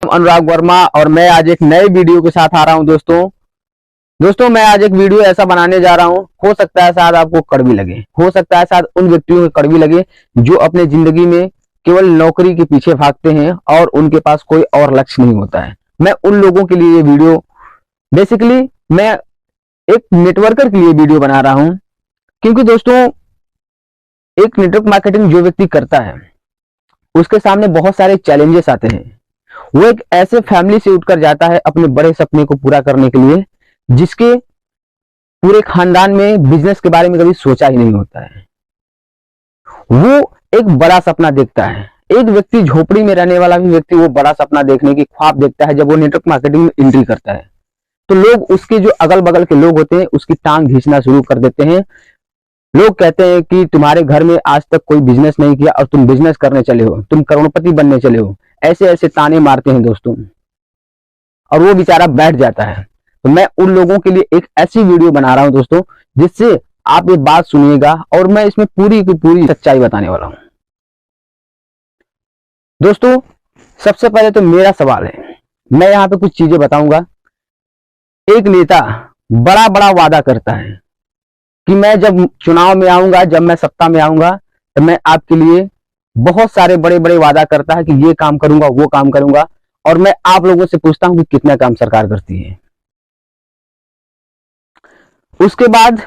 अनुराग वर्मा और मैं आज एक नए वीडियो के साथ आ रहा हूं दोस्तों मैं आज एक वीडियो ऐसा बनाने जा रहा हूं। हो सकता है शायद आपको कड़वी लगे, हो सकता है शायद उन व्यक्तियों को कड़वी लगे जो अपने जिंदगी में केवल नौकरी के पीछे भागते हैं और उनके पास कोई और लक्ष्य नहीं होता है। मैं उन लोगों के लिए ये वीडियो बेसिकली मैं एक नेटवर्कर के लिए वीडियो बना रहा हूं, क्योंकि दोस्तों एक नेटवर्क मार्केटिंग जो व्यक्ति करता है उसके सामने बहुत सारे चैलेंजेस आते हैं। वो एक ऐसे फैमिली से उठकर जाता है अपने बड़े सपने को पूरा करने के लिए जिसके पूरे खानदान में बिजनेस के बारे में कभी सोचा ही नहीं होता है। वो एक बड़ा सपना देखता है। एक व्यक्ति झोपड़ी में रहने वाला भी व्यक्ति वो बड़ा सपना देखने की ख्वाब देखता है। जब वो नेटवर्क मार्केटिंग में एंट्री करता है तो लोग उसके जो अगल बगल के लोग होते हैं उसकी टांग खींचना शुरू कर देते हैं। लोग कहते हैं कि तुम्हारे घर में आज तक कोई बिजनेस नहीं किया और तुम बिजनेस करने चले हो, तुम करोड़पति बनने चले हो, ऐसे ऐसे ताने मारते हैं दोस्तों, और वो बेचारा बैठ जाता है। तो मैं उन लोगों के लिए एक ऐसी वीडियो बना रहा हूं दोस्तों जिससे आप ये बात सुनिएगा और मैं इसमें पूरी की पूरी सच्चाई बताने वाला हूं। दोस्तों सबसे पहले तो मेरा सवाल है, मैं यहां पे कुछ चीजें बताऊंगा। एक नेता बड़ा बड़ा वादा करता है कि मैं जब चुनाव में आऊंगा, जब मैं सत्ता में आऊंगा तो मैं आपके लिए बहुत सारे बड़े बड़े वादा करता है कि ये काम करूंगा, वो काम करूंगा, और मैं आप लोगों से पूछता हूं कि कितना काम सरकार करती है। उसके बाद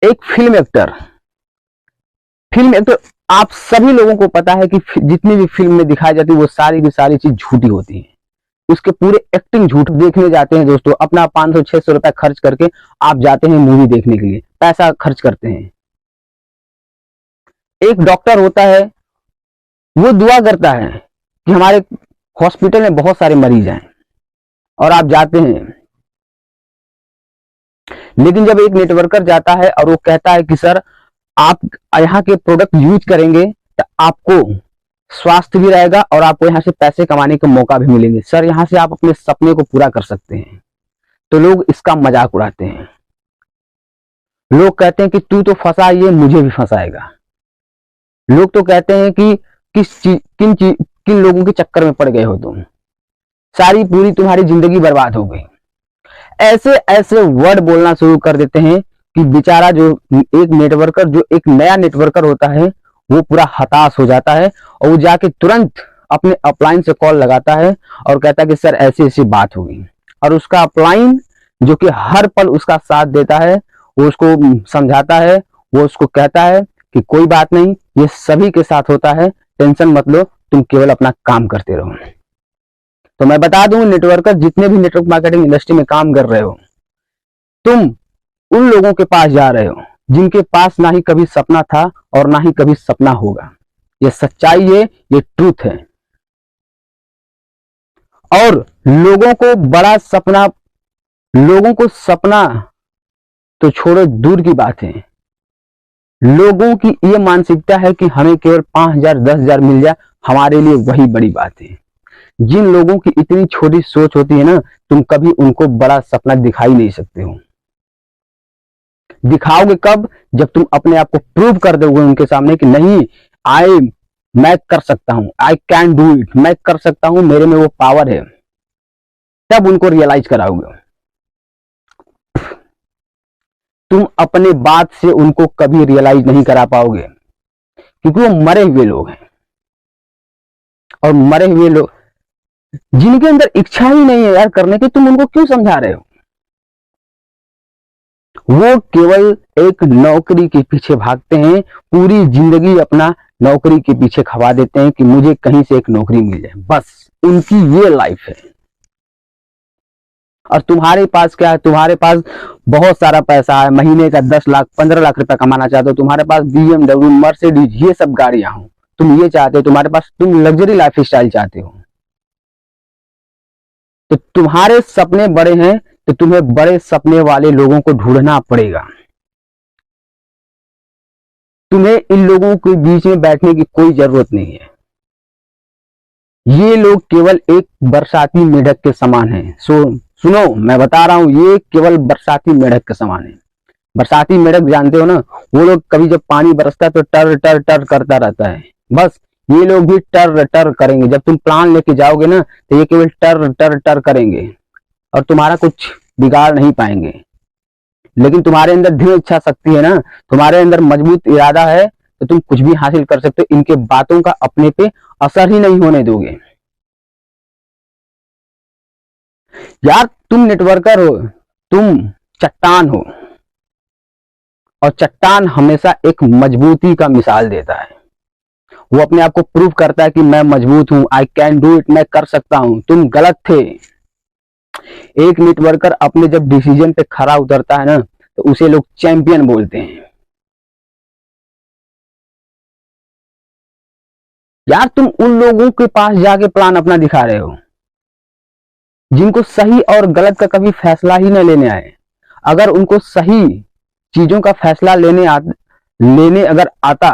एक फिल्म एक्टर आप सभी लोगों को पता है कि जितनी भी फिल्म में दिखाई जाती है वो सारी की सारी चीज झूठी होती है। उसके पूरे एक्टिंग झूठ देखने जाते हैं दोस्तों। अपना 500-600 रुपया खर्च करके आप जाते हैं मूवी देखने के लिए, पैसा खर्च करते हैं। एक डॉक्टर होता है, वो दुआ करता है कि हमारे हॉस्पिटल में बहुत सारे मरीज हैं, और आप जाते हैं। लेकिन जब एक नेटवर्कर जाता है और वो कहता है कि सर आप यहाँ के प्रोडक्ट यूज करेंगे तो आपको स्वास्थ्य भी रहेगा और आपको यहाँ से पैसे कमाने का मौका भी मिलेंगे, सर यहाँ से आप अपने सपने को पूरा कर सकते हैं, तो लोग इसका मजाक उड़ाते हैं। लोग कहते हैं कि तू तो फंसा, ये मुझे भी फंसाएगा। लोग तो कहते हैं कि किन लोगों के चक्कर में पड़ गए हो तुम, सारी पूरी तुम्हारी जिंदगी बर्बाद हो गई। ऐसे ऐसे वर्ड बोलना शुरू कर देते हैं कि बेचारा जो एक नेटवर्कर, जो एक नया नेटवर्कर होता है, वो पूरा हताश हो जाता है और वो जाके तुरंत अपने अपलाइन से कॉल लगाता है और कहता है कि सर ऐसी ऐसी बात होगी। और उसका अपलाइन जो कि हर पल उसका साथ देता है, वो उसको समझाता है, वो उसको कहता है कि कोई बात नहीं, ये सभी के साथ होता है, टेंशन मत लो, तुम केवल अपना काम करते रहो। तो मैं बता दूं, नेटवर्कर जितने भी नेटवर्क मार्केटिंग इंडस्ट्री में काम कर रहे हो, तुम उन लोगों के पास जा रहे हो जिनके पास ना ही कभी सपना था और ना ही कभी सपना होगा। ये सच्चाई है, ये ट्रूथ है। और लोगों को बड़ा सपना, लोगों को सपना तो छोड़ो दूर की बात है, लोगों की ये मानसिकता है कि हमें केवल 5,000 10,000 मिल जाए, हमारे लिए वही बड़ी बात है। जिन लोगों की इतनी छोटी सोच होती है ना, तुम कभी उनको बड़ा सपना दिखाई नहीं सकते हो। दिखाओगे कब? जब तुम अपने आप को प्रूव कर दोगे उनके सामने कि नहीं, मैं कर सकता हूं, आई कैन डू इट, मैं कर सकता हूं, मेरे में वो पावर है, तब उनको रियलाइज कराओगे। तुम अपने बात से उनको कभी रियलाइज नहीं करा पाओगे, क्योंकि वो मरे हुए लोग हैं। और मरे हुए लोग जिनके अंदर इच्छा ही नहीं है यार करने की, तुम उनको क्यों समझा रहे हो? वो केवल एक नौकरी के पीछे भागते हैं, पूरी जिंदगी अपना नौकरी के पीछे खवा देते हैं कि मुझे कहीं से एक नौकरी मिल जाए, बस उनकी ये लाइफ है। और तुम्हारे पास क्या है? तुम्हारे पास बहुत सारा पैसा है, महीने का 10 लाख 15 लाख रुपया कमाना चाहते हो, तुम्हारे पास BMW मर्सिडीज ये सब गाड़ियां हो, तुम ये चाहते हो, तुम्हारे पास, तुम लग्जरी लाइफ स्टाइल चाहते हो, तो तुम्हारे सपने बड़े हैं, तो तुम्हें बड़े सपने वाले लोगों को ढूंढना पड़ेगा। तुम्हें इन लोगों के बीच में बैठने की कोई जरूरत नहीं है। ये लोग केवल एक बरसाती मेढक के समान हैं। सुनो, मैं बता रहा हूं, ये केवल बरसाती मेढक के समान है। बरसाती मेढक जानते हो ना, वो लोग कभी जब पानी बरसता है तो टर टर टर करता रहता है, बस ये लोग भी टर टर करेंगे। जब तुम प्लान लेके जाओगे ना तो ये केवल टर टर टर करेंगे और तुम्हारा कुछ बिगाड़ नहीं पाएंगे। लेकिन तुम्हारे अंदर दृढ़ इच्छा शक्ति है ना, तुम्हारे अंदर मजबूत इरादा है, तो तुम कुछ भी हासिल कर सकते हो। इनके बातों का अपने पे असर ही नहीं होने दोगे। यार तुम नेटवर्कर हो, तुम चट्टान हो, और चट्टान हमेशा एक मजबूती का मिसाल देता है। वो अपने आप को प्रूव करता है कि मैं मजबूत हूं, आई कैन डू इट, मैं कर सकता हूं। तुम गलत थे। एक नेटवर्कर अपने जब डिसीजन पे खरा उतरता है ना तो उसे लोग चैंपियन बोलते हैं। यार तुम उन लोगों के पास जाके प्लान अपना दिखा रहे हो जिनको सही और गलत का कभी फैसला ही न लेने आए। अगर उनको सही चीजों का फैसला लेने अगर आता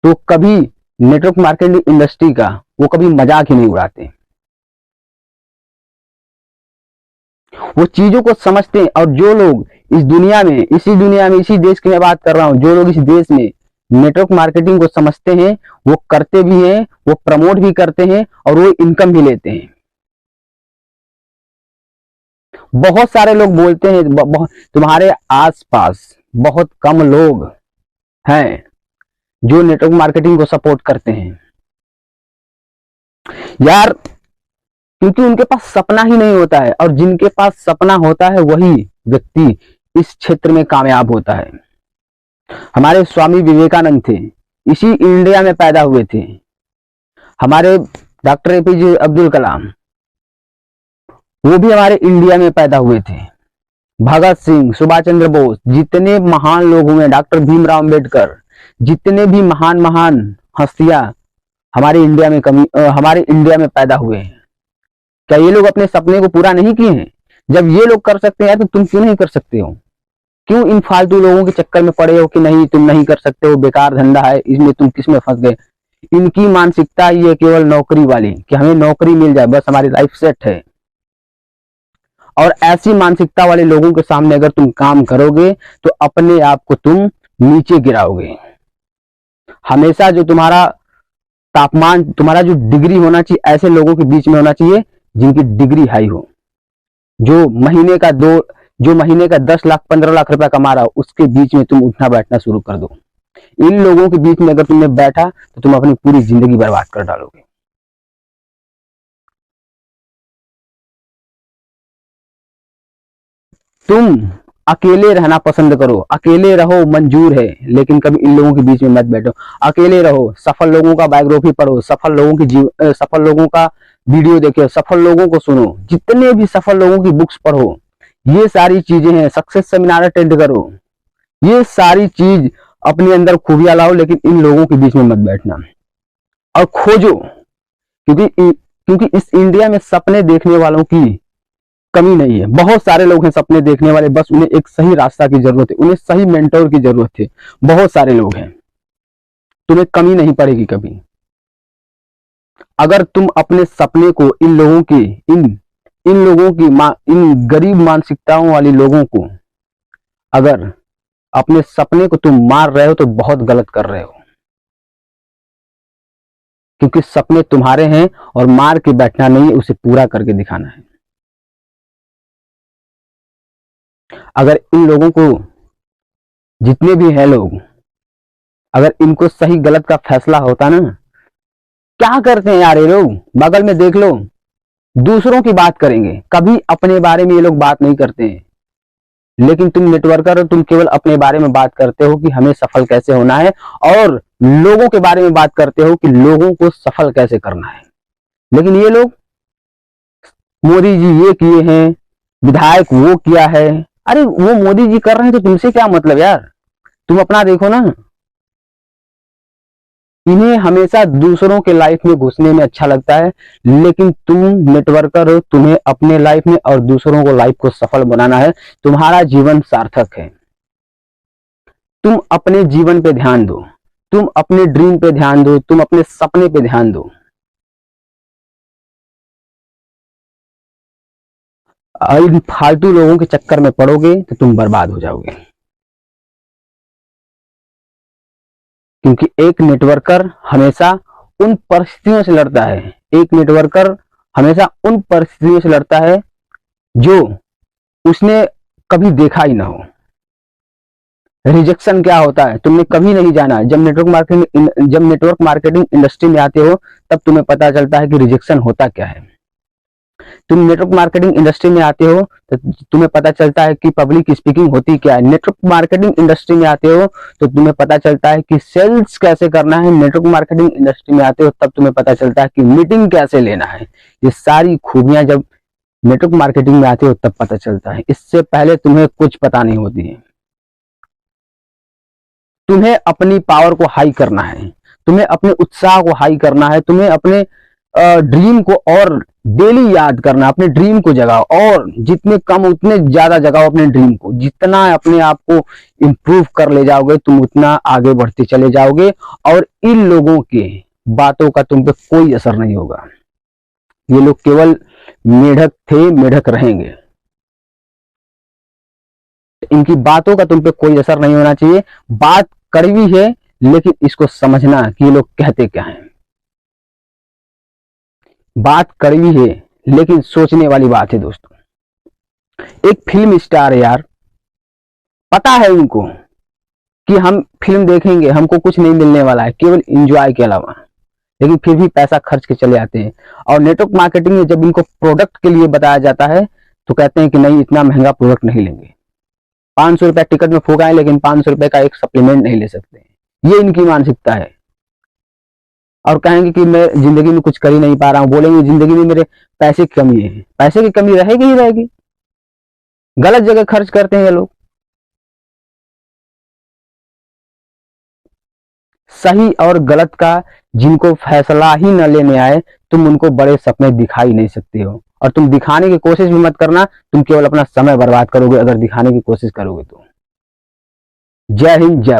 तो कभी नेटवर्क मार्केटिंग इंडस्ट्री का वो कभी मजाक ही नहीं उड़ाते। वो चीजों को समझते हैं। और जो लोग इस दुनिया में, इसी देश की मैं बात कर रहा हूं, जो लोग इस देश में नेटवर्क मार्केटिंग को समझते हैं वो करते भी हैं, वो प्रमोट भी करते हैं और वो इनकम भी लेते हैं। बहुत सारे लोग बोलते हैं, तुम्हारे आसपास बहुत कम लोग हैं जो नेटवर्क मार्केटिंग को सपोर्ट करते हैं यार, क्योंकि उनके पास सपना ही नहीं होता है। और जिनके पास सपना होता है वही व्यक्ति इस क्षेत्र में कामयाब होता है। हमारे स्वामी विवेकानंद थे, इसी इंडिया में पैदा हुए थे। हमारे डॉक्टर एपीजे अब्दुल कलाम, वो भी हमारे इंडिया में पैदा हुए थे। भगत सिंह, सुभाष चंद्र बोस, जितने महान लोग हुए, डॉक्टर भीमराव अंबेडकर, जितने भी महान महान हस्तियां हमारे इंडिया में पैदा हुए हैं। क्या ये लोग अपने सपने को पूरा नहीं किए हैं? जब ये लोग कर सकते हैं तो तुम क्यों नहीं कर सकते हो? क्यों इन फालतू लोगों के चक्कर में पड़े हो कि नहीं तुम नहीं कर सकते हो, बेकार धंधा है, इसमें तुम किस में फंस गए? इनकी मानसिकता ये केवल नौकरी वाली, कि हमें नौकरी मिल जाए बस हमारी लाइफ सेट है। और ऐसी मानसिकता वाले लोगों के सामने अगर तुम काम करोगे तो अपने आप को तुम नीचे गिराओगे। हमेशा जो तुम्हारा तापमान, तुम्हारा जो डिग्री होना चाहिए, ऐसे लोगों के बीच में होना चाहिए जिनकी डिग्री हाई हो। जो महीने का 10 लाख 15 लाख रुपया कमा रहा हो, उसके बीच में तुम उठना बैठना शुरू कर दो। इन लोगों के बीच में अगर तुमने बैठा तो तुम अपनी पूरी जिंदगी बर्बाद कर डालोगे। तुम अकेले रहना पसंद करो, अकेले रहो मंजूर है, लेकिन कभी इन लोगों के बीच में मत बैठो। अकेले रहो, सफल लोगों का बायोग्राफी पढ़ो, सफल लोगों का वीडियो देखो, सफल लोगों को सुनो, जितने भी सफल लोगों की बुक्स पढ़ो। ये सारी चीजें हैं, सक्सेस सेमिनार अटेंड करो, ये सारी चीज अपने अंदर खूबियां लाओ, लेकिन इन लोगों के बीच में मत बैठना और खोजो। क्योंकि इस इंडिया में सपने देखने वालों की कमी नहीं है। बहुत सारे लोग हैं सपने देखने वाले, बस उन्हें एक सही रास्ता की जरूरत है, उन्हें सही मेंटोर की जरूरत है। बहुत सारे लोग हैं, तुम्हें कमी नहीं पड़ेगी कभी। अगर तुम अपने सपने को इन गरीब मानसिकताओं वाली लोगों को, अगर अपने सपने को तुम मार रहे हो तो बहुत गलत कर रहे हो। क्योंकि सपने तुम्हारे हैं और मार के बैठना नहीं है, उसे पूरा करके दिखाना है। अगर इन लोगों को, जितने भी हैं लोग, अगर इनको सही गलत का फैसला होता ना, क्या करते हैं यार ये लोग, बगल में देख लो, दूसरों की बात करेंगे, कभी अपने बारे में ये लोग बात नहीं करते हैं। लेकिन तुम नेटवर्कर हो, तुम केवल अपने बारे में बात करते हो कि हमें सफल कैसे होना है, और लोगों के बारे में बात करते हो कि लोगों को सफल कैसे करना है। लेकिन ये लोग, मोदी जी ये किए हैं, विधायक वो किया है, अरे वो मोदी जी कर रहे हैं तो तुमसे क्या मतलब यार, तुम अपना देखो ना। इन्हें हमेशा दूसरों के लाइफ में घुसने में अच्छा लगता है, लेकिन तुम नेटवर्कर हो, तुम्हें अपने लाइफ में और दूसरों को लाइफ को सफल बनाना है। तुम्हारा जीवन सार्थक है। तुम अपने जीवन पे ध्यान दो, तुम अपने ड्रीम पे ध्यान दो, तुम अपने सपने पे ध्यान दो। इन फालतू लोगों के चक्कर में पड़ोगे तो तुम बर्बाद हो जाओगे। क्योंकि एक नेटवर्कर हमेशा उन परिस्थितियों से लड़ता है, एक नेटवर्कर हमेशा उन परिस्थितियों से लड़ता है जो उसने कभी देखा ही ना हो। रिजेक्शन क्या होता है तुमने कभी नहीं जाना। जब नेटवर्क मार्केटिंग इंडस्ट्री में आते हो तब तुम्हें पता चलता है कि रिजेक्शन होता क्या है। तुम नेटवर्क मार्केटिंग इंडस्ट्री में आते हो तो तुम्हें पता चलता है कि पब्लिक स्पीकिंग होती क्या है। नेटवर्क मार्केटिंग इंडस्ट्री में आते हो तो तुम्हें पता चलता है कि सेल्स कैसे करना है। नेटवर्क मार्केटिंग इंडस्ट्री में आते हो तब तुम्हें पता चलता है कि मीटिंग कैसे लेना है। ये सारी खूबियां जब नेटवर्क मार्केटिंग में आते हो तब पता चलता है, इससे पहले तुम्हें कुछ पता नहीं होती है। तुम्हें अपनी पावर को हाई करना है, तुम्हें अपने उत्साह को हाई करना है, तुम्हें अपने ड्रीम को और डेली याद करना, अपने ड्रीम को जगाओ और जितने कम उतने ज्यादा जगाओ अपने ड्रीम को। जितना अपने आप को इंप्रूव कर ले जाओगे तुम उतना आगे बढ़ते चले जाओगे और इन लोगों के बातों का तुम पे कोई असर नहीं होगा। ये लोग केवल मेढक थे, मेढक रहेंगे। इनकी बातों का तुम पे कोई असर नहीं होना चाहिए। बात कड़वी है लेकिन इसको समझना कि ये लोग कहते क्या हैं। बात कड़वी है लेकिन सोचने वाली बात है दोस्तों। एक फिल्म स्टार है यार, पता है उनको कि हम फिल्म देखेंगे हमको कुछ नहीं मिलने वाला है केवल एंजॉय के अलावा, लेकिन फिर भी पैसा खर्च के चले आते हैं। और नेटवर्क मार्केटिंग में जब इनको प्रोडक्ट के लिए बताया जाता है तो कहते हैं कि नहीं इतना महंगा प्रोडक्ट नहीं लेंगे। 500 रुपया टिकट में फूका है लेकिन 500 रुपए का एक सप्लीमेंट नहीं ले सकते। ये इनकी मानसिकता है। और कहेंगे कि मैं जिंदगी में कुछ कर ही नहीं पा रहा हूं, बोलेंगे जिंदगी में मेरे पैसे की कमी है। पैसे की कमी रहेगी ही रहेगी, गलत जगह खर्च करते हैं ये लोग। सही और गलत का जिनको फैसला ही न लेने आए तुम उनको बड़े सपने दिखाई नहीं सकते हो। और तुम दिखाने की कोशिश भी मत करना, तुम केवल अपना समय बर्बाद करोगे अगर दिखाने की कोशिश करोगे तो। जय हिंद, जय